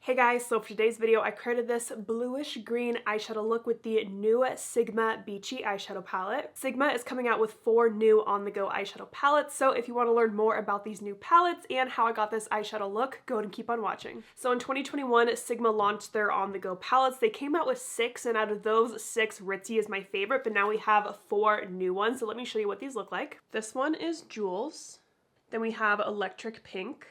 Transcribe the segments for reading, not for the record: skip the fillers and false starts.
Hey guys, so for today's video, I created this bluish green eyeshadow look with the new Sigma Beachy eyeshadow palette. Sigma is coming out with 4 new on-the-go eyeshadow palettes, so if you want to learn more about these new palettes and how I got this eyeshadow look, go ahead and keep on watching. So in 2021, Sigma launched their on-the-go palettes. They came out with 6, and out of those 6, Ritzy is my favorite, but now we have 4 new ones, so let me show you what these look like. This one is Jewels, then we have Electric Pink,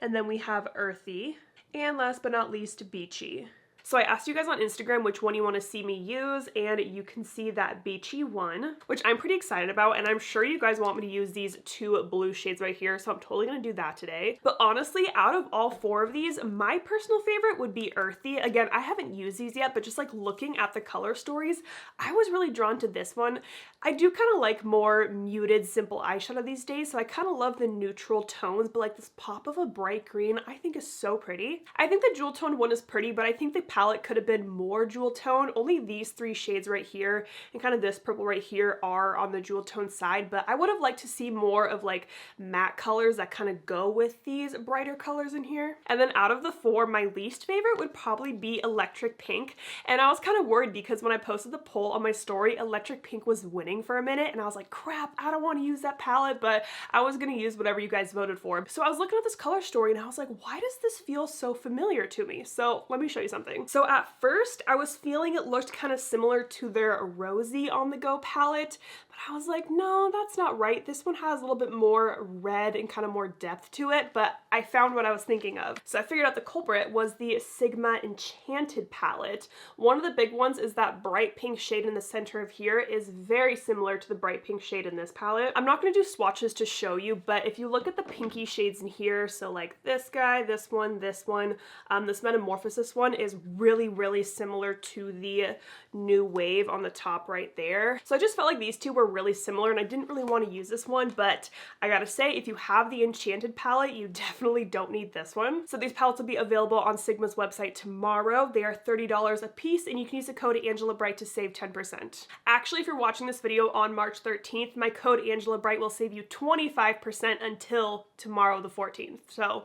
and then we have Earthy, and last but not least, Beachy. So I asked you guys on Instagram which one you want to see me use, and you can see that Beachy one, which I'm pretty excited about, and I'm sure you guys want me to use these 2 blue shades right here, so I'm totally going to do that today. But honestly, out of all 4 of these, my personal favorite would be Earthy. Again, I haven't used these yet, but just like looking at the color stories, I was really drawn to this one. I do kind of like more muted, simple eyeshadow these days, so I kind of love the neutral tones, but like this pop of a bright green I think is so pretty. I think the jewel tone one is pretty, but I think the palette could have been more jewel tone. Only these 3 shades right here and kind of this purple right here are on the jewel tone side, but I would have liked to see more of like matte colors that kind of go with these brighter colors in here. And then out of the 4, my least favorite would probably be Electric Pink, and I was kind of worried because when I posted the poll on my story, Electric Pink was winning for a minute, and I was like, crap, I don't want to use that palette, but I was gonna use whatever you guys voted for. So I was looking at this color story and I was like, why does this feel so familiar to me? So let me show you something. So at first I was feeling it looked kind of similar to their Rosy on the go palette, but I was like, no, that's not right. This one has a little bit more red and kind of more depth to it, but I found what I was thinking of. So I figured out the culprit was the Sigma Enchanted palette. One of the big ones is that bright pink shade in the center of here is very similar to the bright pink shade in this palette. I'm not going to do swatches to show you, but if you look at the pinky shades in here, so like this guy, this one, this Metamorphosis one is really similar to the New Wave on the top right there. So I just felt like these 2 were really similar, and I didn't really want to use this one, but I gotta say, if you have the Enchanted palette, you definitely don't need this one. So these palettes will be available on Sigma's website tomorrow. They are $30 a piece, and you can use the code Angela Bright to save 10%. Actually, if you're watching this video on March 13th, my code Angela Bright will save you 25% until tomorrow the 14th. So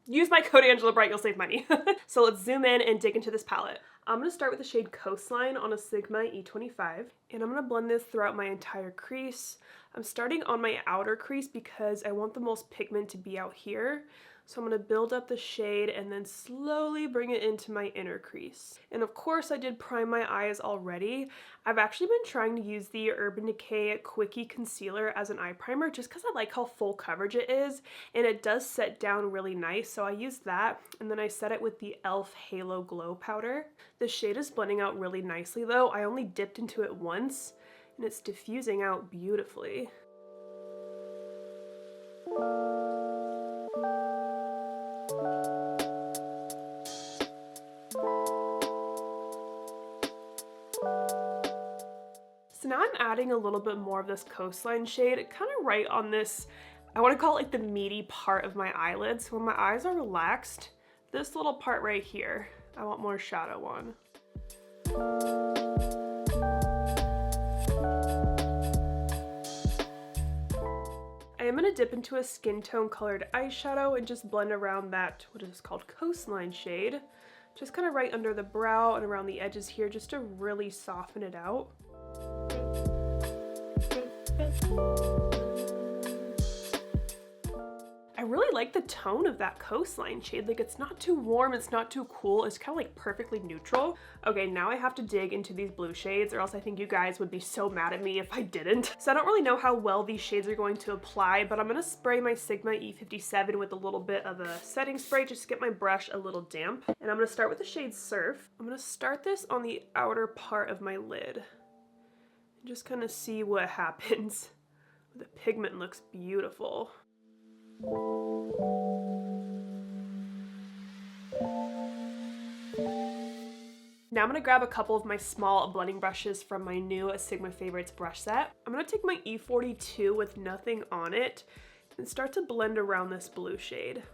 use my code Angela Bright, you'll save money. So let's zoom in and dig into this palette. I'm going to start with the shade Coastline on a Sigma E25, and I'm going to blend this throughout my entire crease. I'm starting on my outer crease because I want the most pigment to be out here. So I'm going to build up the shade and then slowly bring it into my inner crease. And of course I did prime my eyes already. I've actually been trying to use the Urban Decay Quickie Concealer as an eye primer just because I like how full coverage it is, and it does set down really nice, so I used that, and then I set it with the e.l.f. Halo Glow Powder. The shade is blending out really nicely though. I only dipped into it once, and it's diffusing out beautifully. So now I'm adding a little bit more of this Coastline shade, kind of right on this, I want to call it like the meaty part of my eyelids. So when my eyes are relaxed, this little part right here, I want more shadow on. I am going to dip into a skin tone colored eyeshadow and just blend around that, what is called Coastline shade, just kind of right under the brow and around the edges here, just to really soften it out. I really like the tone of that Coastline shade. Like, it's not too warm, it's not too cool, it's kind of like perfectly neutral. Okay, now I have to dig into these blue shades, or else I think you guys would be so mad at me if I didn't. So I don't really know how well these shades are going to apply, but I'm gonna spray my Sigma E57 with a little bit of a setting spray just to get my brush a little damp. And I'm gonna start with the shade Surf. I'm gonna start this on the outer part of my lid and just kind of see what happens. The pigment looks beautiful. Now I'm going to grab a couple of my small blending brushes from my new Sigma Favorites brush set. I'm going to take my E42 with nothing on it and start to blend around this blue shade.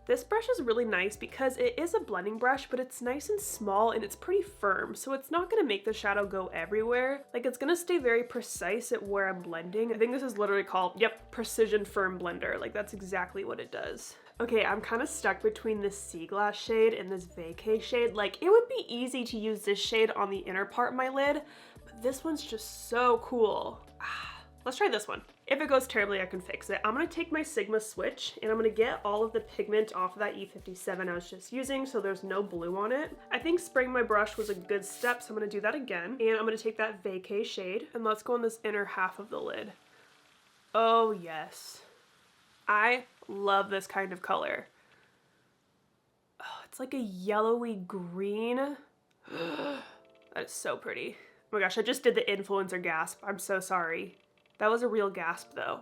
This brush is really nice because it is a blending brush, but it's nice and small and it's pretty firm, so it's not going to make the shadow go everywhere. Like, it's going to stay very precise at where I'm blending. I think this is literally called, yep, Precision Firm Blender. Like, that's exactly what it does. Okay, I'm kind of stuck between this Sea Glass shade and this Vacay shade. Like, it would be easy to use this shade on the inner part of my lid, but this one's just so cool. Let's try this one. If it goes terribly, I can fix it. I'm gonna take my Sigma switch and I'm gonna get all of the pigment off of that E57 I was just using so there's no blue on it. I think spraying my brush was a good step, so I'm gonna do that again. And I'm gonna take that Vacay shade and let's go on this inner half of the lid. Oh yes. I love this kind of color. Oh, it's like a yellowy green. That is so pretty. Oh my gosh, I just did the influencer gasp. I'm so sorry. That was a real gasp though.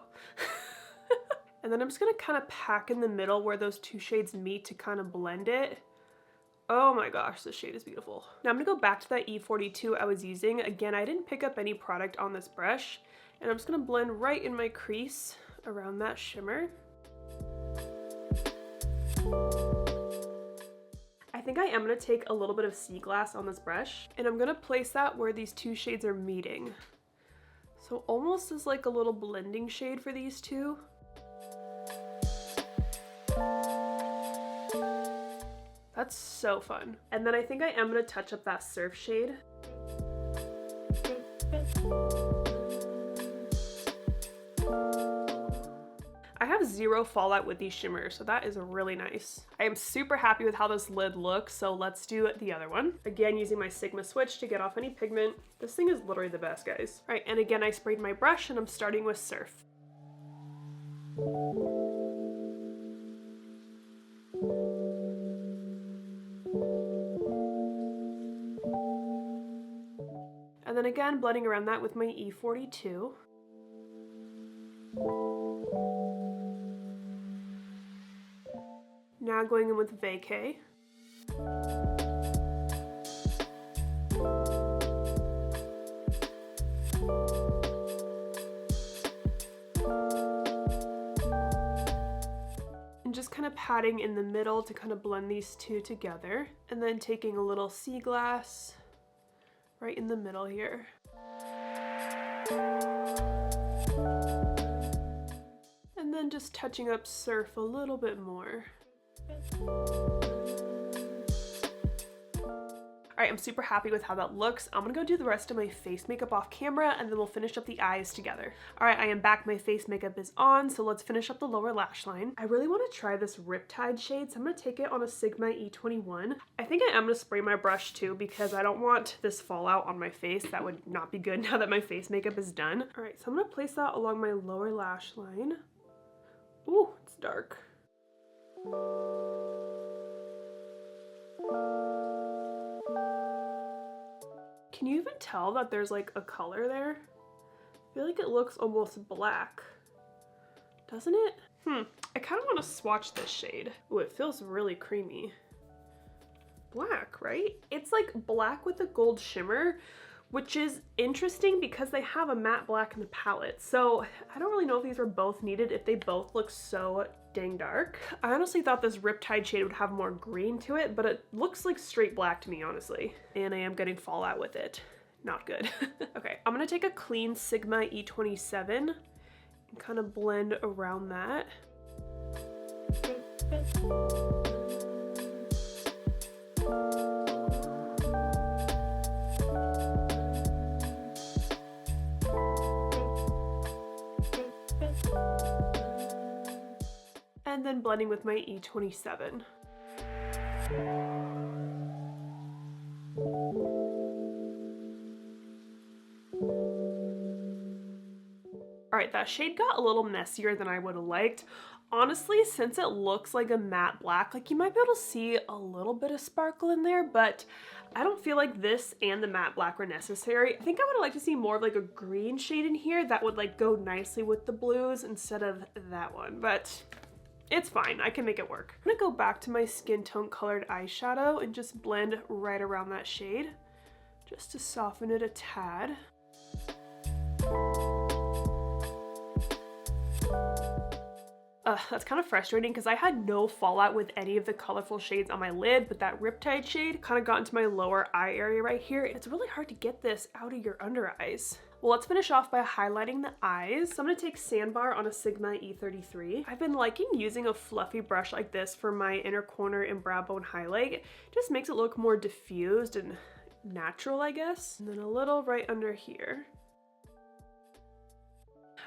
And then I'm just gonna kind of pack in the middle where those two shades meet to kind of blend it. Oh my gosh, this shade is beautiful. Now I'm gonna go back to that E42 I was using. Again, I didn't pick up any product on this brush, and I'm just gonna blend right in my crease around that shimmer. I think I am gonna take a little bit of Sea Glass on this brush, and I'm gonna place that where these two shades are meeting. So almost as like a little blending shade for these two. That's so fun. And then I think I am gonna touch up that Surf shade. I have zero fallout with these shimmers, so that is really nice. I am super happy with how this lid looks, so let's do the other one. Again, using my Sigma switch to get off any pigment. This thing is literally the best, guys. All right, and again, I sprayed my brush and I'm starting with Surf. And then again, blending around that with my E42. Now going in with Vacay. And just kind of patting in the middle to kind of blend these two together. And then taking a little Sea Glass right in the middle here. And then just touching up Surf a little bit more. Alright, I'm super happy with how that looks. I'm gonna go do the rest of my face makeup off camera and then we'll finish up the eyes together. Alright, I am back. My face makeup is on, so let's finish up the lower lash line. I really want to try this Riptide shade, so I'm gonna take it on a Sigma E21. I think I am gonna spray my brush too because I don't want this fallout on my face. That would not be good now that my face makeup is done. Alright, so I'm gonna place that along my lower lash line. Ooh, it's dark. Can you even tell that there's like a color there? I feel like it looks almost black. Doesn't it? I kind of want to swatch this shade. Ooh, it feels really creamy. Black, right? It's like black with a gold shimmer, which is interesting because they have a matte black in the palette. So I don't really know if these were both needed if they both look so dang dark. I honestly thought this Riptide shade would have more green to it, but it looks like straight black to me, honestly. And I am getting fallout with it. Not good. Okay, I'm gonna take a clean Sigma E27 and kind of blend around that. And then blending with my E27. Alright, that shade got a little messier than I would have liked. Honestly, since it looks like a matte black, like you might be able to see a little bit of sparkle in there, but I don't feel like this and the matte black were necessary. I think I would have liked to see more of like a green shade in here that would like go nicely with the blues instead of that one, but it's fine, I can make it work. I'm gonna go back to my skin tone colored eyeshadow and just blend right around that shade, just to soften it a tad. That's kind of frustrating because I had no fallout with any of the colorful shades on my lid, but that Riptide shade kind of got into my lower eye area right here. It's really hard to get this out of your under eyes. Well, let's finish off by highlighting the eyes. So I'm gonna take Sandbar on a Sigma E33. I've been liking using a fluffy brush like this for my inner corner and brow bone highlight. It just makes it look more diffused and natural, I guess. And then a little right under here.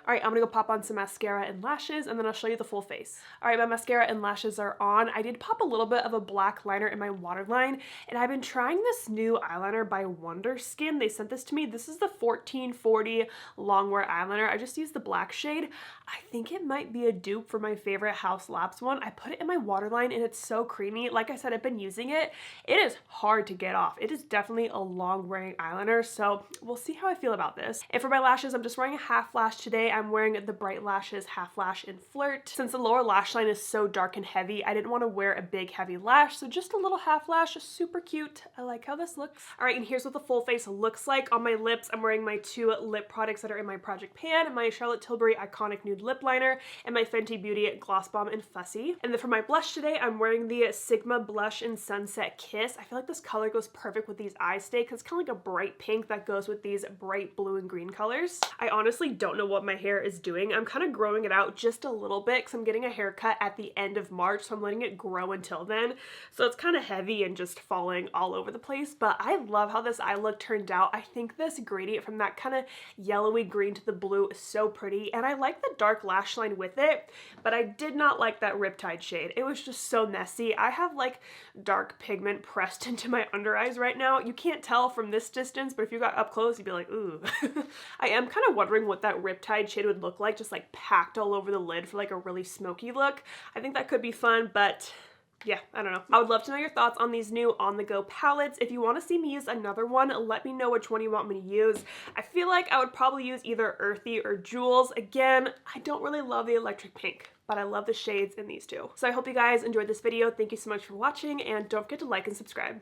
All right, I'm gonna go pop on some mascara and lashes, and then I'll show you the full face. All right, my mascara and lashes are on. I did pop a little bit of a black liner in my waterline, and I've been trying this new eyeliner by Wonder Skin. They sent this to me. This is the 1440 Longwear eyeliner. I just used the black shade. I think it might be a dupe for my favorite Haus Labs one. I put it in my waterline, and it's so creamy. Like I said, I've been using it. It is hard to get off. It is definitely a long-wearing eyeliner, so we'll see how I feel about this. And for my lashes, I'm just wearing a half lash today. I'm wearing the Bright Lashes Half Lash in Flirt. Since the lower lash line is so dark and heavy, I didn't want to wear a big heavy lash, so just a little half lash, super cute. I like how this looks. All right, and here's what the full face looks like. On my lips, I'm wearing my two lip products that are in my Project Pan, my Charlotte Tilbury Iconic Nude Lip Liner, and my Fenty Beauty Gloss Bomb in Fussy. And then for my blush today, I'm wearing the Sigma Blush in Sunset Kiss. I feel like this color goes perfect with these eyes today because it's kind of like a bright pink that goes with these bright blue and green colors. I honestly don't know what my hair is doing. I'm kind of growing it out just a little bit because I'm getting a haircut at the end of March, so I'm letting it grow until then. So it's kind of heavy and just falling all over the place, but I love how this eye look turned out. I think this gradient from that kind of yellowy green to the blue is so pretty, and I like the dark lash line with it, but I did not like that Riptide shade. It was just so messy. I have like dark pigment pressed into my under eyes right now. You can't tell from this distance, but if you got up close, you'd be like, ooh. I am kind of wondering what that Riptide shade would look like, just like packed all over the lid for like a really smoky look. I think that could be fun, but yeah, I don't know. I would love to know your thoughts on these new on-the-go palettes. If you want to see me use another one, let me know which one you want me to use. I feel like I would probably use either Earthy or Jewels. Again, I don't really love the electric pink, but I love the shades in these two. So I hope you guys enjoyed this video. Thank you so much for watching, and don't forget to like and subscribe.